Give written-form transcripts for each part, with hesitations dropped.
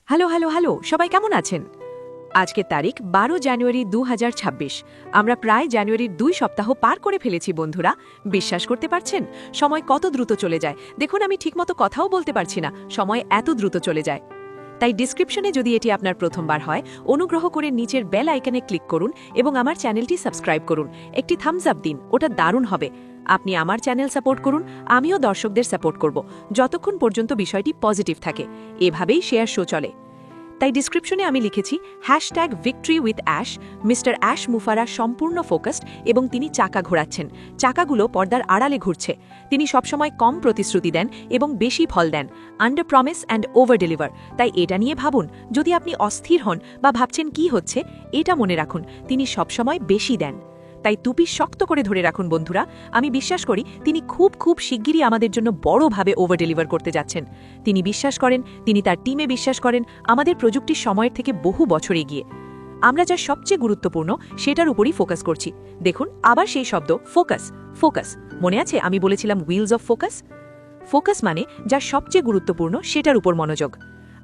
Hello hello hello সবাই কেমন আছেন? আজকের তারিখ 12 জানুয়ারি 2026। আমরা প্রায় জানুয়ারির 2 সপ্তাহ পার করে ফেলেছি বন্ধুরা। বিশ্বাস করতে পারছেন সময় কত দ্রুত চলে যায়? দেখুন আমি ঠিকমতো কথাও বলতে পারছি না, সময় এত দ্রুত চলে যায়। তাই ডিসক্রিপশনে যদি এটি আপনার প্রথমবার হয়, অনুগ্রহ করে নিচের বেল আইকনে ক্লিক করুন এবং আমার চ্যানেলটি সাবস্ক্রাইব করুন। একটি থামস আপ দিন, ওটা দারুণ হবে। আপনি আমার চ্যানেল সাপোর্ট করুন, আমিও দর্শকদের সাপোর্ট করব, যতক্ষণ পর্যন্ত বিষয়টি পজিটিভ থাকে। এভাবেই শেয়ার শো চলে। তাই ডিসক্রিপশনে আমি লিখেছি #victory_with_ash। মিস্টার অ্যাশ মুফারা সম্পূর্ণ ফোকাসড এবং তিনি চাকা ঘোরাচ্ছেন। চাকাগুলো পর্দার আড়ালে ঘুরছে। তিনি সবসময় কম প্রতিশ্রুতি দেন এবং বেশি ফল দেন। Under promise and over deliver. তাই এটা নিয়ে ভাবুন, যদি আপনি অস্থির হন বা ভাবছেন কি হচ্ছে, এটা মনে রাখুন তিনি সবসময় বেশি দেন। তাই টুপি শক্ত করে ধরে রাখুন বন্ধুরা। আমি বিশ্বাস করি তিনি খুব শিগগিরই আমাদের জন্য বড়ভাবে ওভার ডেলিভার করতে যাচ্ছেন। তিনি বিশ্বাস করেন, তিনি তার টিমে বিশ্বাস করেন, আমাদের প্রযুক্তির সময়ের থেকে বহু বছর এগিয়ে। আমরা যা সবচেয়ে গুরুত্বপূর্ণ সেটার উপরই ফোকাস করছি। দেখুন আবার সেই শব্দ ফোকাস। ফোকাস মনে আছে আমি বলেছিলাম হুইলস অফ ফোকাস? ফোকাস মানে যা সবচেয়ে গুরুত্বপূর্ণ সেটার উপর মনোযোগ।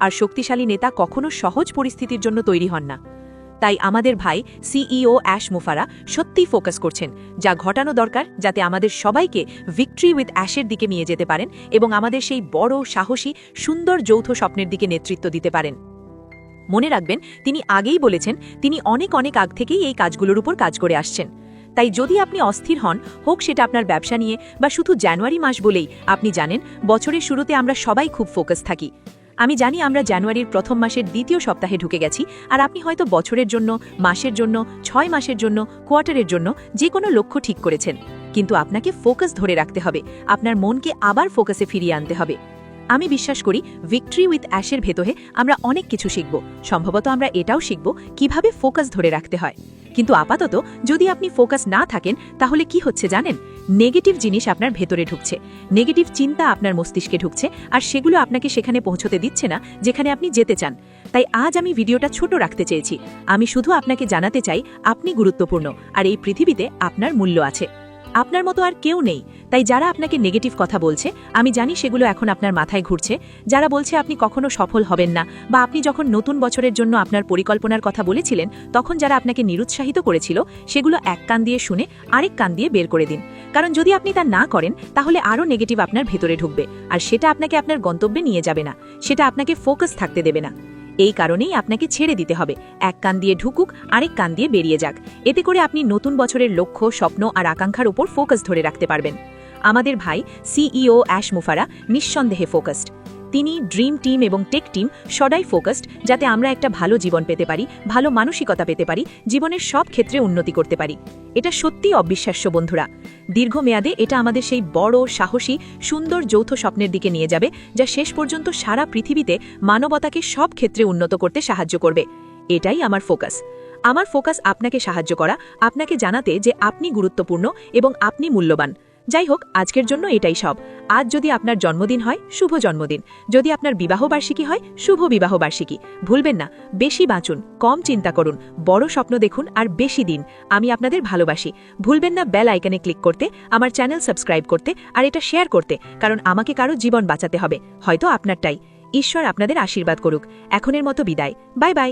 আর শক্তিশালী নেতা কখনো সহজ পরিস্থিতির জন্য তৈরি হন না। তাই আমাদের ভাই সিইও অ্যাশ মুফারা সত্যিই ফোকাস করছেন, যা ঘটানো দরকার যাতে আমাদের সবাইকে ভিক্টরি উইথ অ্যাশের দিকে নিয়ে যেতে পারেন এবং আমাদের সেই বড় সাহসী সুন্দর যৌথ স্বপ্নের দিকে নেতৃত্ব দিতে পারেন। মনে রাখবেন তিনি আগেই বলেছেন তিনি অনেক আগ থেকেই এই কাজগুলোর উপর কাজ করে আসছেন। তাই যদি আপনি অস্থির হন, হোক সেটা আপনার ব্যবসা নিয়ে বা শুধু জানুয়ারি মাস বলেই, আপনি জানেন বছরের শুরুতে আমরা সবাই খুব ফোকাস থাকি। আমি জানি আমরা জানুয়ারির প্রথম মাসের দ্বিতীয় সপ্তাহে ঢুকে গেছি, আর আপনি হয়তো বছরের জন্য, মাসের জন্য, 6 মাসের জন্য, কোয়ার্টারের জন্য যে কোনো লক্ষ্য ঠিক করেছেন। কিন্তু আপনাকে ফোকাস ধরে রাখতে হবে, আপনার মনকে আবার ফোকাসে ফিরিয়ে আনতে হবে। আমি বিশ্বাস করি ভিক্টরি উইথ অ্যাশের ভেতরে আমরা অনেক কিছু শিখব। সম্ভবত আমরা এটাও শিখব কিভাবে ফোকাস ধরে রাখতে হয়। কিন্তু আপাতত যদি আপনি ফোকাস না থাকেন, তাহলে কি হচ্ছে জানেন? নেগেটিভ জিনিস আপনার ভেতরে ঢুকছে, নেগেটিভ চিন্তা আপনার মস্তিষ্কে ঢুকছে, আর সেগুলো আপনাকে সেখানে পৌঁছতে দিচ্ছে না যেখানে আপনি যেতে চান। তাই আজ আমি ভিডিওটা ছোট রাখতে চেয়েছি। আমি শুধু আপনাকে জানাতে চাই আপনি গুরুত্বপূর্ণ, আর এই পৃথিবীতে আপনার মূল্য আছে। আপনার মতো আর কেউ নেই। তাই যারা আপনাকে নেগেটিভ কথা বলছে, আমি জানি সেগুলো এখন আপনার মাথায় ঘুরছে। যারা বলছে আপনি কখনো সফল হবেন না, বা আপনি যখন নতুন বছরের জন্য আপনার পরিকল্পনার কথা বলেছিলেন তখন যারা আপনাকে নিরুৎসাহিত করেছিল, সেগুলো এক কান দিয়ে শুনে আরেক কান দিয়ে বের করে দিন। কারণ যদি আপনি তা না করেন, তাহলে আরও নেগেটিভ আপনার ভেতরে ঢুকবে, আর সেটা আপনাকে আপনার গন্তব্যে নিয়ে যাবে না, সেটা আপনাকে ফোকাস থাকতে দেবে না। এই কারণেই আপনাকে ছেড়ে দিতে হবে। এক কান দিয়ে ঢুকুক, আরেক কান দিয়ে বেরিয়ে যাক। এতে করে আপনি নতুন বছরের লক্ষ্য, স্বপ্ন আর আকাঙ্ক্ষার উপর ফোকাস ধরে রাখতে পারবেন। আমাদের ভাই সিইও অ্যাশ মুফারা নিঃসন্দেহে ফোকাসড। তিনি ড্রিম টিম এবং টেক টিম সদাই ফোকাসড, যাতে আমরা একটা ভালো জীবন পেতে পারি, ভালো মানসিকতা পেতে পারি, জীবনের সব ক্ষেত্রে উন্নতি করতে পারি। এটা সত্যিই অবিশ্বাস্য বন্ধুরা। দীর্ঘমেয়াদে এটা আমাদের সেই বড় সাহসী সুন্দর যৌথ স্বপ্নের দিকে নিয়ে যাবে, যা শেষ পর্যন্ত সারা পৃথিবীতে মানবতাকে সব ক্ষেত্রে উন্নত করতে সাহায্য করবে। এটাই আমার ফোকাস। আমার ফোকাস আপনাকে সাহায্য করা, আপনাকে জানাতে যে আপনি গুরুত্বপূর্ণ এবং আপনি মূল্যবান। যাই হোক, আজকের জন্য এটাই সব। আজ যদি আপনার জন্মদিন হয়, শুভ জন্মদিন। যদি আপনার বিবাহবার্ষিকী হয়, শুভ বিবাহবার্ষিকী। ভুলবেন না, বেশি বাঁচুন, কম চিন্তা করুন, বড় স্বপ্ন দেখুন আর বেশি দিন। আমি আপনাদের ভালোবাসি। ভুলবেন না বেল আইকনে ক্লিক করতে, আমার চ্যানেল সাবস্ক্রাইব করতে, আর এটা শেয়ার করতে, কারণ আমাকে কারো জীবন বাঁচাতে হবে, হয়তো আপনারটাই। ঈশ্বর আপনাদের আশীর্বাদ করুক। এখনের মতো বিদায়। Bye bye.